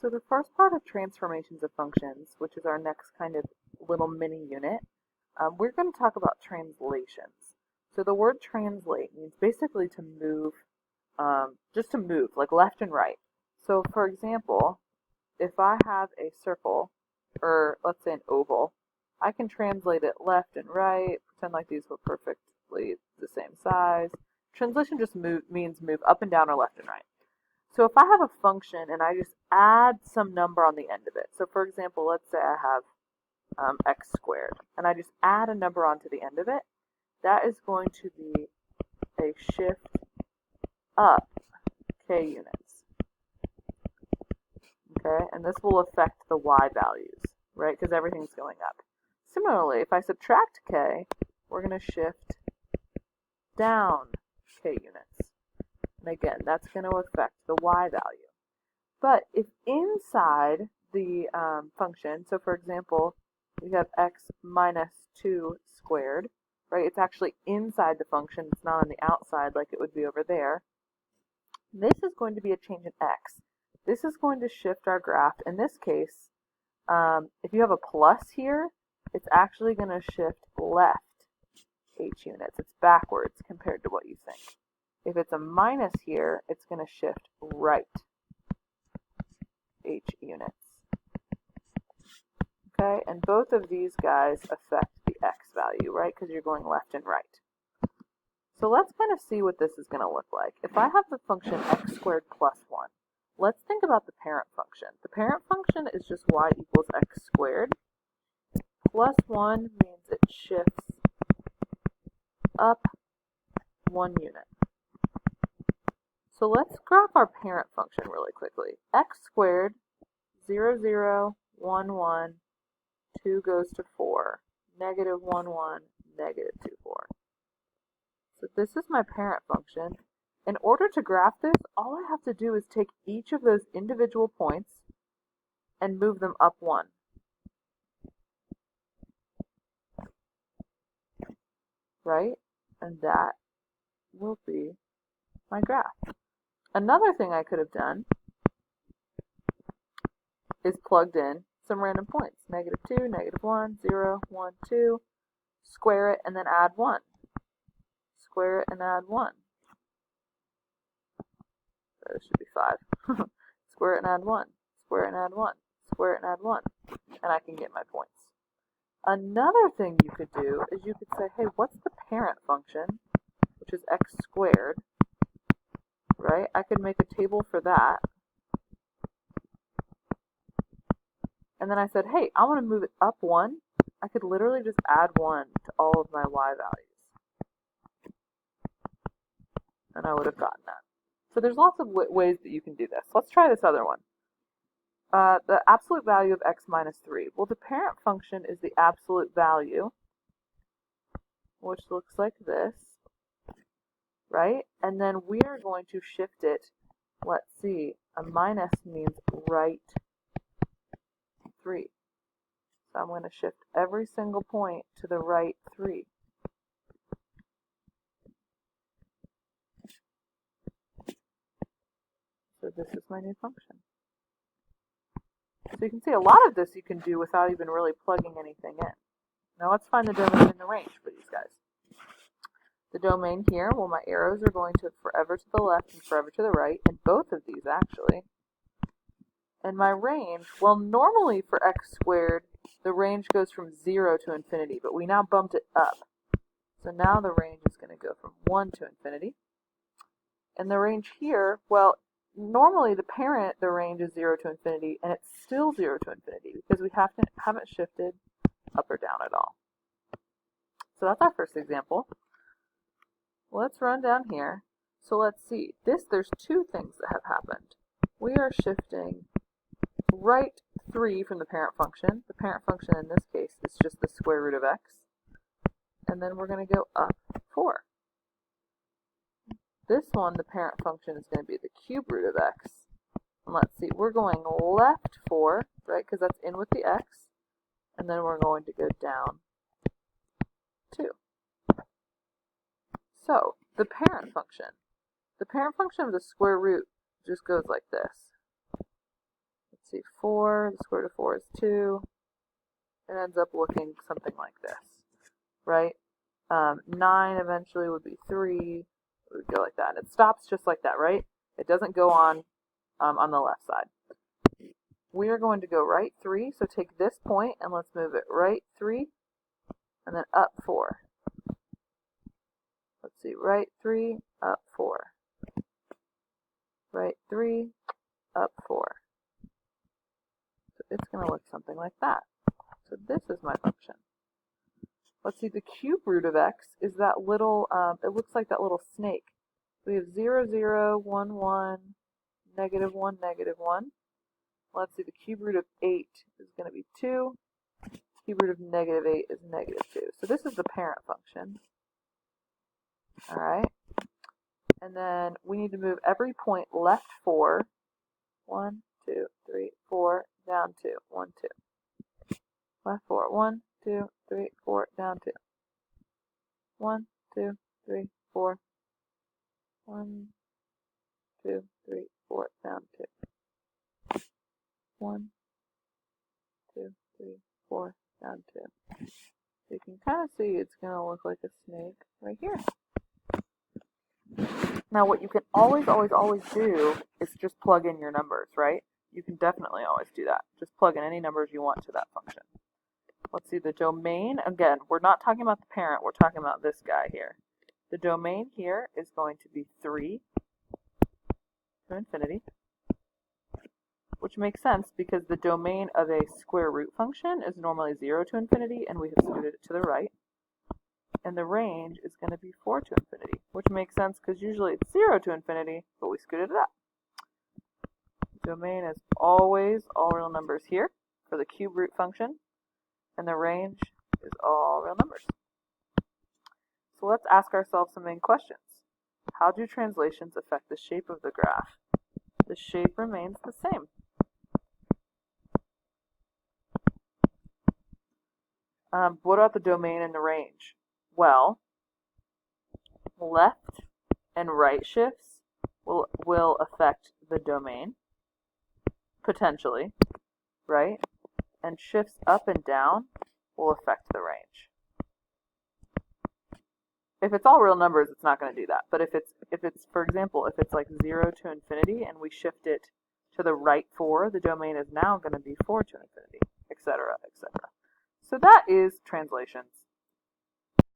So the first part of transformations of functions, which is our next kind of little mini unit, we're going to talk about translations. So the word translate means basically to move, just to move, like left and right. So for example, if I have a circle, or let's say an oval, I can translate it left and right, pretend like these were perfectly the same size. Translation just means move up and down or left and right. So if I have a function and I just add some number on the end of it, so for example, let's say I have x squared, and I just add a number onto the end of it, that is going to be a shift up k units. Okay, and this will affect the y values, right, because everything's going up. Similarly, if I subtract k, we're going to shift down k units. And again, that's going to affect the y value. But if inside the function, so for example, we have x minus 2 squared, right? It's actually inside the function. It's not on the outside like it would be over there. This is going to be a change in x. This is going to shift our graph. In this case, if you have a plus here, it's actually going to shift left h units. It's backwards compared to what you think. If it's a minus here, it's going to shift right h units. Okay, and both of these guys affect the x value, right, because you're going left and right. So let's kind of see what this is going to look like. If I have the function x squared plus 1, let's think about the parent function. The parent function is just y equals x squared. Plus 1 means it shifts up 1 unit. So let's graph our parent function really quickly. X squared, 0, 0, 1, 1, 2 goes to 4, negative 1, 1, negative 2, 4. So this is my parent function. In order to graph this, all I have to do is take each of those individual points and move them up 1. Right? And that will be my graph. Another thing I could have done is plugged in some random points. Negative 2, negative 1, 0, 1, 2. Square it and then add 1. Square it and add 1. That should be 5. Square it and add 1. Square it and add 1. Square it and add 1. And I can get my points. Another thing you could do is you could say, hey, what's the parent function, which is x squared, right? I could make a table for that. And then I said, hey, I want to move it up 1. I could literally just add 1 to all of my y values. And I would have gotten that. So there's lots of ways that you can do this. Let's try this other one. The absolute value of x minus 3. Well, the parent function is the absolute value, which looks like this, right? And then we are going to shift it. Let's see. A minus means right 3. So I'm going to shift every single point to the right 3. So this is my new function. So you can see a lot of this you can do without even really plugging anything in. Now let's find the domain and the range for these guys. The domain here, well, my arrows are going to forever to the left and forever to the right, and both of these actually. And my range, well, normally for x squared, the range goes from 0 to infinity, but we now bumped it up. So now the range is going to go from 1 to infinity. And the range here, well, normally the range is 0 to infinity, and it's still 0 to infinity because we haven't shifted up or down at all. So that's our first example. Let's run down here. So let's see. There's two things that have happened. We are shifting right 3 from the parent function. The parent function in this case is just the square root of x. And then we're going to go up 4. This one, the parent function, is going to be the cube root of x. And let's see, we're going left 4, right, because that's in with the x. And then we're going to go down 2. So, the parent function of the square root just goes like this. Let's see, 4, the square root of 4 is 2. It ends up looking something like this, right? 9 eventually would be 3. It would go like that. And it stops just like that, right? It doesn't go on the left side. We are going to go right 3, so take this point and let's move it right 3 and then up 4. Let's see, right 3, up 4. Right 3, up 4. So it's going to look something like that. So this is my function. Let's see, the cube root of x is that little, it looks like that little snake. We have 0, 0, 1, 1, negative 1, negative 1. Let's see, the cube root of 8 is going to be 2. Cube root of negative 8 is negative 2. So this is the parent function. All right. And then we need to move every point left 4. 1, 2, 3, 4, down 2. 1, 2. Left 4. 1, 2, 3, 4, down 2. 1, 2, 3, 4. 1, 2, 3, 4, down 2. 1, 2, 3, 4, down 2. So you can kind of see it's going to look like a snake right here. Now what you can always do is just plug in your numbers, right? You can definitely always do that. Just plug in any numbers you want to that function. Let's see, the domain, again, we're not talking about the parent, we're talking about this guy here. The domain here is going to be 3 to infinity, which makes sense because the domain of a square root function is normally 0 to infinity, and we have scooted it to the right. And the range is going to be 4 to infinity, which makes sense because usually it's 0 to infinity, but we scooted it up. Domain is always all real numbers here for the cube root function, and the range is all real numbers. So let's ask ourselves some main questions. How do translations affect the shape of the graph? The shape remains the same. What about the domain and the range? Well, left and right shifts will affect the domain, potentially, right? And shifts up and down will affect the range. If it's all real numbers, it's not going to do that. But if it's, for example, if it's like 0 to infinity and we shift it to the right 4, the domain is now going to be 4 to infinity, etc., etc. So that is translations.